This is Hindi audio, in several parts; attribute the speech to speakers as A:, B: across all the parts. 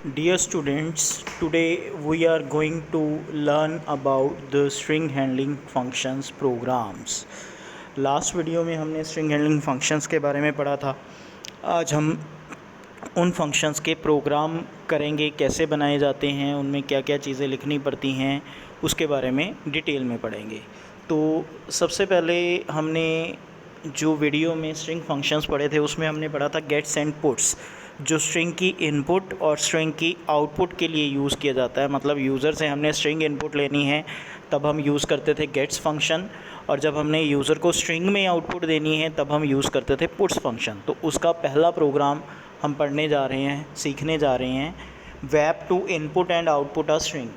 A: Dear students, today we are going to learn about the string handling functions programs. Last video में हमने स्ट्रिंग हैंडलिंग फंक्शंस के बारे में पढ़ा था। आज हम उन फंक्शंस के प्रोग्राम करेंगे, कैसे बनाए जाते हैं, उनमें क्या क्या चीज़ें लिखनी पड़ती हैं, उसके बारे में डिटेल में पढ़ेंगे। तो सबसे पहले हमने जो वीडियो में स्ट्रिंग फंक्शंस पढ़े थे उसमें हमने पढ़ा था गेट्स एंड पुट्स, जो स्ट्रिंग की इनपुट और स्ट्रिंग की आउटपुट के लिए यूज़ किया जाता है। मतलब यूज़र से हमने स्ट्रिंग इनपुट लेनी है तब हम यूज़ करते थे गेट्स फंक्शन, और जब हमने यूज़र को स्ट्रिंग में आउटपुट देनी है तब हम यूज़ करते थे पुट्स फंक्शन। तो उसका पहला प्रोग्राम हम पढ़ने जा रहे हैं, सीखने जा रहे हैं। वैप to input and output a string.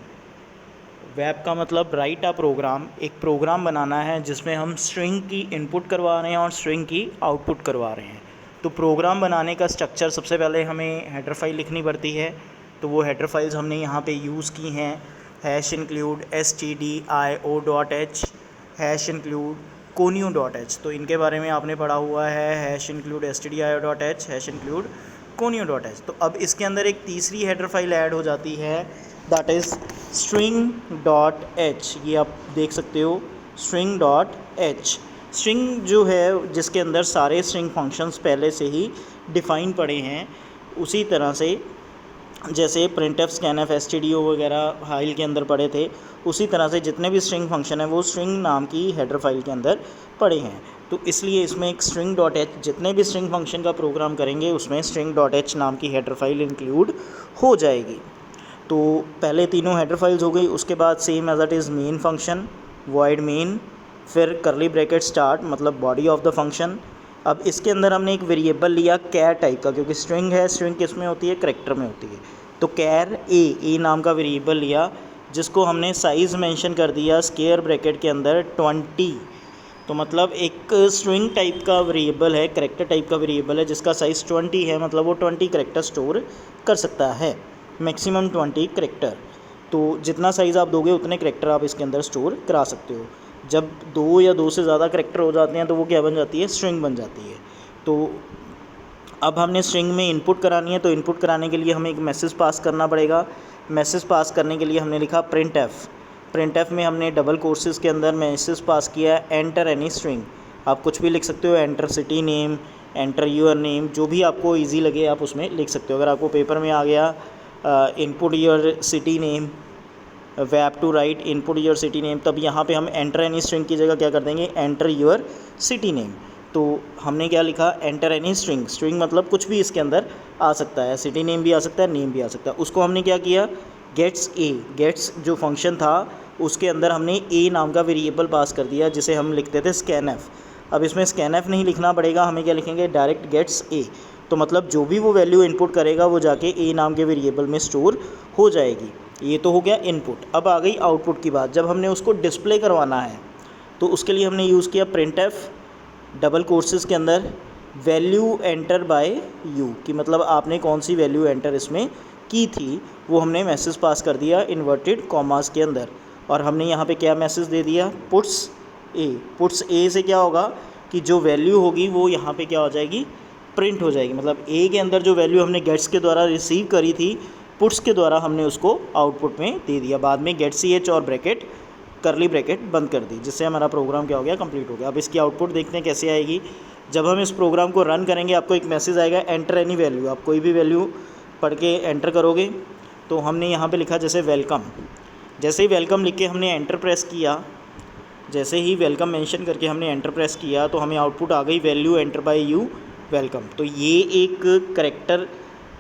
A: वैप का मतलब राइट अ प्रोग्राम, एक प्रोग्राम बनाना है जिसमें हम स्ट्रिंग की इनपुट करवा रहे हैं और स्ट्रिंग की आउटपुट करवा रहे हैं। तो प्रोग्राम बनाने का स्ट्रक्चर, सबसे पहले हमें हेडर फाइल लिखनी पड़ती है। तो वो हेडर फाइल्स हमने यहाँ पे यूज़ की हैं। #include stdio.h, #include conio.h। तो इनके बारे में आपने पढ़ा हुआ है, #include stdio.h, #include conio.h। तो अब इसके अंदर एक तीसरी हेडर फाइल ऐड हो जाती है, दैट इज़ string.h। ये आप देख सकते हो, string.h। स्ट्रिंग जो है जिसके अंदर सारे स्ट्रिंग फंक्शंस पहले से ही डिफ़ाइन पड़े हैं, उसी तरह से जैसे printf, scanf, stdio वगैरह फाइल के अंदर पड़े थे, उसी तरह से जितने भी स्ट्रिंग फंक्शन हैं वो स्ट्रिंग नाम की हेडर फाइल के अंदर पड़े हैं। तो इसलिए इसमें एक string.h, जितने भी स्ट्रिंग फंक्शन का प्रोग्राम करेंगे उसमें string.h नाम की हेडर फाइल इंक्लूड हो जाएगी। तो पहले तीनों हेडर फाइल्स हो गई। उसके बाद same as it is main function, void main, फिर करली ब्रैकेट स्टार्ट, मतलब बॉडी ऑफ द फंक्शन। अब इसके अंदर हमने एक वेरिएबल लिया कैर टाइप का, क्योंकि स्ट्रिंग है, स्ट्रिंग किस में होती है, करैक्टर में होती है। तो कैर ए नाम का वेरिएबल लिया, जिसको हमने साइज़ मेंशन कर दिया स्क्वायर ब्रैकेट के अंदर 20। तो मतलब एक स्ट्रिंग टाइप का वेरिएबल है, करैक्टर टाइप का वेरिएबल है, जिसका साइज़ 20 है, मतलब वो 20 करैक्टर स्टोर कर सकता है, मैक्सिमम 20 करैक्टर। तो जितना साइज़ आप दोगे उतने करैक्टर आप इसके अंदर स्टोर करा सकते हो। जब 2 या 2 से ज़्यादा करैक्टर हो जाते हैं तो वो क्या बन जाती है, स्ट्रिंग बन जाती है। तो अब हमने स्ट्रिंग में इनपुट करानी है, तो इनपुट कराने के लिए हमें एक मैसेज पास करना पड़ेगा। मैसेज पास करने के लिए हमने लिखा printf में हमने डबल कोर्सेज़ के अंदर मैसेज पास किया है, एंटर एनी स्ट्रिंग। आप कुछ भी लिख सकते हो, enter city name, enter your name, जो भी आपको ईजी लगे आप उसमें लिख सकते हो। अगर आपको पेपर में आ गया इनपुट योर सिटी नेम, वैप to write input your city name, तब यहाँ पे हम एंटर एनी स्ट्रिंग की जगह क्या कर देंगे, एंटर योर सिटी नेम। तो हमने क्या लिखा, एंटर एनी स्ट्रिंग। स्ट्रिंग मतलब कुछ भी इसके अंदर आ सकता है, सिटी नेम भी आ सकता है, नेम भी आ सकता है। उसको हमने क्या किया, गेट्स जो फंक्शन था उसके अंदर हमने ए नाम का वेरिएबल पास कर दिया, जिसे हम लिखते थे scanf। अब इसमें scanf नहीं लिखना पड़ेगा, हमें क्या लिखेंगे, डायरेक्ट गेट्स ए। तो मतलब जो भी वो वैल्यू इनपुट करेगा वो जाके ए नाम के वेरिएबल में स्टोर हो जाएगी। ये तो हो गया इनपुट। अब आ गई आउटपुट की बात। जब हमने उसको डिस्प्ले करवाना है तो उसके लिए हमने यूज़ किया printf डबल कोर्सेज़ के अंदर वैल्यू एंटर बाय यू, कि मतलब आपने कौन सी वैल्यू एंटर इसमें की थी, वो हमने मैसेज पास कर दिया इन्वर्टेड कॉमास के अंदर। और हमने यहाँ पे क्या मैसेज दे दिया, पुट्स ए से क्या होगा कि जो वैल्यू होगी वो यहाँ पे क्या हो जाएगी, प्रिंट हो जाएगी। मतलब ए के अंदर जो वैल्यू हमने गेट्स के द्वारा रिसीव करी थी, पुट्स के द्वारा हमने उसको आउटपुट में दे दिया। बाद में गेट ch और ब्रैकेट करली ब्रैकेट बंद कर दी, जिससे हमारा प्रोग्राम क्या हो गया, कंप्लीट हो गया। अब इसकी आउटपुट देखते हैं कैसे आएगी। जब हम इस प्रोग्राम को रन करेंगे आपको एक मैसेज आएगा, एंटर एनी वैल्यू। आप कोई भी वैल्यू पढ़ के एंटर करोगे। तो हमने यहाँ पे लिखा जैसे वेलकम। जैसे ही वेलकम लिख के हमने एंटर प्रेस किया, जैसे ही वेलकम मेंशन करके हमने एंटर प्रेस किया तो हमें आउटपुट आ गई, value enter bye you welcome. तो ये एक करैक्टर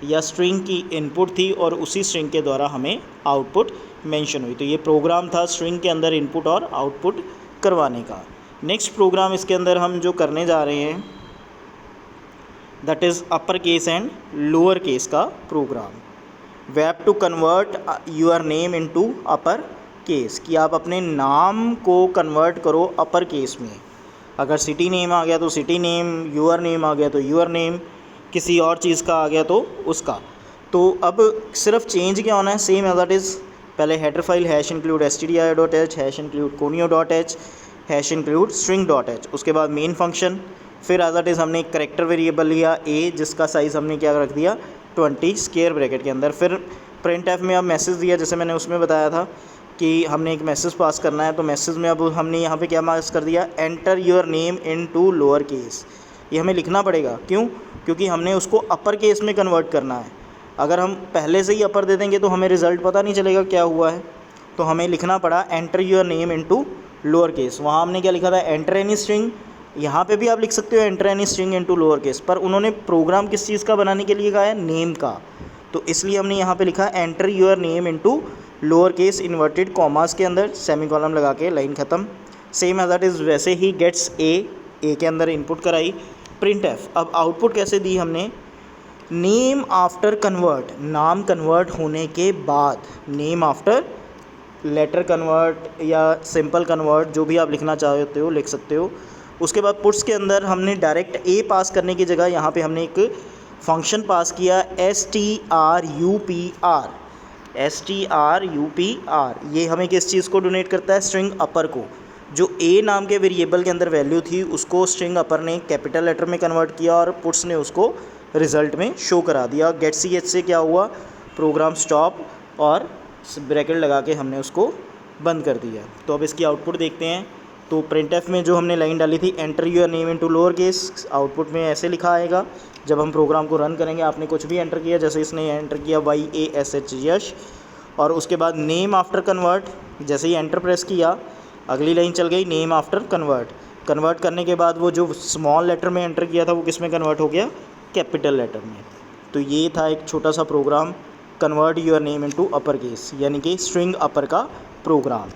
A: या स्ट्रिंग की इनपुट थी और उसी स्ट्रिंग के द्वारा हमें आउटपुट मेंशन हुई। तो ये प्रोग्राम था स्ट्रिंग के अंदर इनपुट और आउटपुट करवाने का। नेक्स्ट प्रोग्राम इसके अंदर हम जो करने जा रहे हैं that is upper case and lower case का प्रोग्राम। वैप to convert your name into upper case, कि आप अपने नाम को कन्वर्ट करो अपर केस में। अगर सिटी नेम आ गया तो सिटी नेम, यूर नेम आ गया तो यूर नेम, किसी और चीज़ का आ गया तो उसका। तो अब सिर्फ चेंज क्या होना है, सेम एज इट इज़। पहले header file #include stdio.h, #include conio.h, #include string.h, उसके बाद मेन फंक्शन। फिर एज इट इज़ हमने एक करैक्टर वेरिएबल लिया ए, जिसका साइज़ हमने क्या रख दिया, 20 स्क्वायर ब्रैकेट के अंदर। फिर प्रिंट एफ में अब मैसेज दिया, जैसे मैंने उसमें बताया था कि हमने एक मैसेज पास करना है, तो मैसेज में अब हमने यहाँ पे क्या पास कर दिया, enter your name into lower case. ये हमें लिखना पड़ेगा, क्यों? क्योंकि हमने उसको अपर केस में कन्वर्ट करना है। अगर हम पहले से ही अपर दे देंगे तो हमें रिज़ल्ट पता नहीं चलेगा क्या हुआ है। तो हमें लिखना पड़ा enter your name into lower case. वहाँ हमने क्या लिखा था, एंटर एनी स्ट्रिंग। यहाँ पे भी आप लिख सकते हो enter any string into lower case, पर उन्होंने प्रोग्राम किस चीज़ का बनाने के लिए कहा है, नेम का। तो इसलिए हमने यहाँ पे लिखा enter your name into lower case inverted commas के अंदर, सेमीकोलन लगा के, लाइन ख़त्म। सेम एज दैट इज़ वैसे ही गेट्स ए के अंदर इनपुट कराई। प्रिंट एफ, अब आउटपुट कैसे दी हमने, नेम आफ्टर कन्वर्ट, नाम कन्वर्ट होने के बाद, नेम आफ्टर लेटर कन्वर्ट या सिंपल कन्वर्ट, जो भी आप लिखना चाहते हो लिख सकते हो। उसके बाद पुट्स के अंदर हमने डायरेक्ट ए पास करने की जगह यहाँ पे हमने एक फंक्शन पास किया strupr। strupr ये हमें किस चीज़ को डोनेट करता है, स्ट्रिंग अपर को। जो ए नाम के वेरिएबल के अंदर वैल्यू थी उसको स्ट्रिंग अपर ने कैपिटल लेटर में कन्वर्ट किया और पुट्स ने उसको रिज़ल्ट में शो करा दिया। गेट सी एच से क्या हुआ, प्रोग्राम स्टॉप और ब्रैकेट लगा के हमने उसको बंद कर दिया। तो अब इसकी आउटपुट देखते हैं। तो प्रिंट एफ में जो हमने लाइन डाली थी enter your name into lower case, output में ऐसे लिखा आएगा। जब हम प्रोग्राम को रन करेंगे, आपने कुछ भी एंटर किया, जैसे इसने एंटर किया YASH यश, और उसके बाद नेम आफ्टर कन्वर्ट, जैसे ही एंटर प्रेस किया अगली लाइन चल गई नेम आफ्टर कन्वर्ट। कन्वर्ट करने के बाद वो जो स्मॉल लेटर में एंटर किया था वो किस में कन्वर्ट हो गया, कैपिटल लेटर में। तो ये था एक छोटा सा program, convert your name into upper case, यानी कि स्ट्रिंग अपर का program.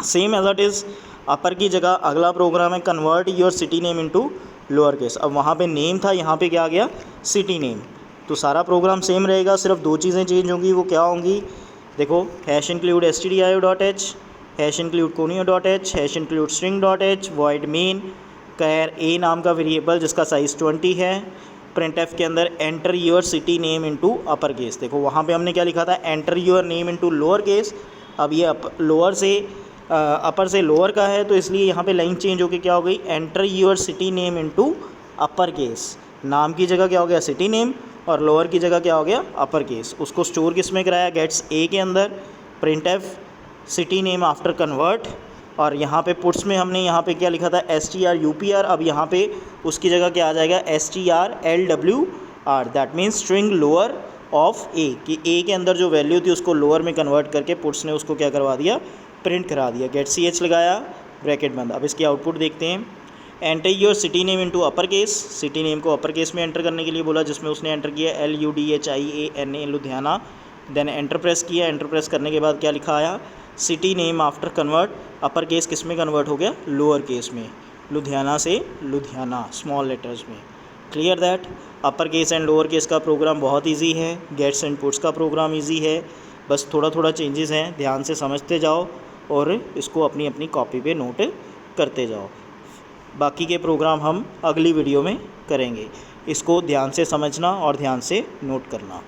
A: Same as it is upper की जगह अगला प्रोग्राम है convert your city name into lower case. अब वहाँ पे नेम था, यहाँ पे क्या आ गया, सिटी नेम। तो सारा प्रोग्राम सेम रहेगा, सिर्फ दो चीज़ें चेंज होंगी। वो क्या होंगी, देखो, hash include stdio.h, hash include conio.h, hash include string.h, void main, कैर ए नाम का वेरिएबल जिसका साइज़ 20 है। प्रिंट एफ के अंदर enter your city name into upper case. देखो वहाँ पे हमने क्या लिखा था, enter your name into lower case. अब ये लोअर से अपर से लोअर का है, तो इसलिए यहाँ पे लाइन चेंज होकर क्या हो गई, enter your city name into upper case. नाम की जगह क्या हो गया, सिटी नेम, और लोअर की जगह क्या हो गया, अपर केस। उसको स्टोर किस में कराया, गेट्स ए के अंदर। Print F city name after convert, और यहाँ पे पुट्स में हमने यहाँ पे क्या लिखा था, strupr। अब यहाँ पे उसकी जगह क्या आ जाएगा, strlwr, that means string lower of A, कि ए के अंदर जो वैल्यू थी उसको लोअर में कन्वर्ट करके पुट्स ने उसको क्या करवा दिया, प्रिंट करा दिया। गेट सी एच लगाया, ब्रैकेट बंद। अब इसकी आउटपुट देखते हैं, enter your city name into upper case. City name को अपर केस में एंटर करने के लिए बोला, जिसमें उसने एंटर किया LUDHIANA Ludhiana. Then enter press किया, एंटर प्रेस करने के बाद क्या लिखा आया, city name after convert, upper case किस में कन्वर्ट हो गया, लोअर केस में, लुधियाना से लुधियाना, स्मॉल लेटर्स में। Clear that upper case and lower case का प्रोग्राम बहुत इजी है, गेट्स एंड पुट्स का प्रोग्राम इजी है, बस थोड़ा थोड़ा चेंजेस हैं, ध्यान से समझते जाओ और इसको अपनी अपनी कॉपी पे नोट करते जाओ। बाकी के प्रोग्राम हम अगली वीडियो में करेंगे। इसको ध्यान से समझना और ध्यान से नोट करना।